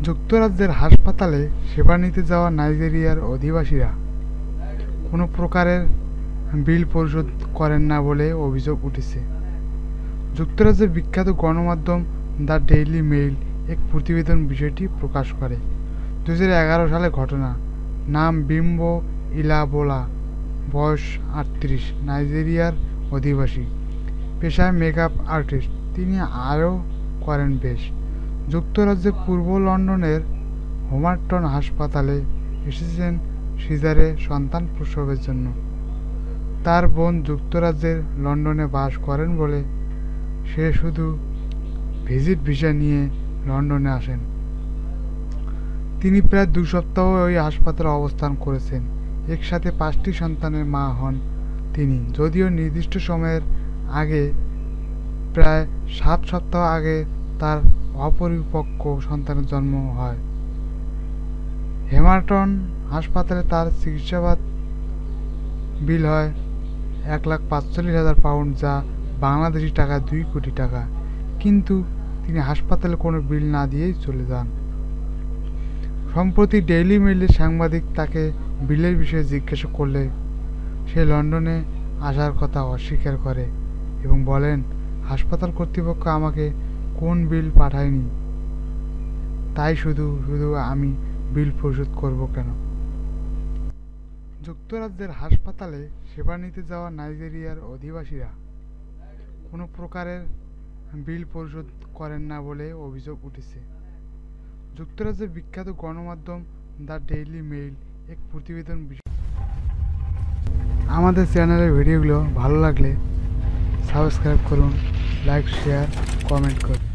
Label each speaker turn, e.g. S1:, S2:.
S1: যুক্তরাজ্যের হাসপাতালে সেবা নিতে যাওয়া নাইজেরিয়ার অধিবাসীরা কোনো প্রকারের বিল পরিশোধ করেন না বলে অভিযোগ উঠেছে। যুক্তরাজ্যের বিখ্যাত গণমাধ্যম দ্য ডেইলি মেইল এক প্রতিবেদন বিষয়টি প্রকাশ করে। 2011 সালে ঘটনা। নাম বিম্বো ইলাবোলা, বয়স 38, নাইজেরিয়ার অধিবাসী, পেশায় মেকআপ আর্টিস্ট। তিনি আয়ও করেন বেশ। যুক্তরাজ্যের পূর্ব লন্ডনের হোমারটন হাসপাতালে এসেছেন সিজারে সন্তান প্রসবের জন্য। তার বোন যুক্তরাজ্যের লন্ডনে বাস করেন বলে সে শুধু ভিজিট ভিসা নিয়ে লন্ডনে আসেন। তিনি প্রায় 2 সপ্তাহ ওই হাসপাতালে অবস্থান করেছেন। একসাথে 5টি সন্তানের মা হন তিনি, যদিও নির্দিষ্ট সময়ের আগে প্রায় 7 সপ্তাহ আগে তার অপরিপক্ক সন্তানের জন্ম হয়। হেমারটন হাসপাতালে তার চিকিৎসাবাদ বিল হয় 1,45,000 পাউন্ড, যা বাংলাদেশি টাকা 2 কোটি টাকা। কিন্তু তিনি হাসপাতালে কোনো বিল না দিয়েই চলে যান। সম্প্রতি ডেইলি মেইলের সাংবাদিক তাকে বিলের বিষয়ে জিজ্ঞাসা করলে সে লন্ডনে আসার কথা অস্বীকার করে এবং বলেন, হাসপাতাল কর্তৃপক্ষ আমাকে কোন বিল পাঠায়নি, তাই শুধু আমি বিল পরিশোধ করব কেন। যুক্তরাজ্যের হাসপাতালে সেবা নিতে যাওয়া নাইজেরিয়ার অধিবাসীরা কোনো প্রকারের বিল পরিশোধ করেন না বলে অভিযোগ উঠেছে। যুক্তরাজ্যের বিখ্যাত গণমাধ্যম দ্য ডেইলি মেইল এক প্রতিবেদন বিষয়। আমাদের চ্যানেলের ভিডিওগুলো ভালো লাগলে সাবস্ক্রাইব করুন, লাইক, শেয়ার, কমেন্ট করুন।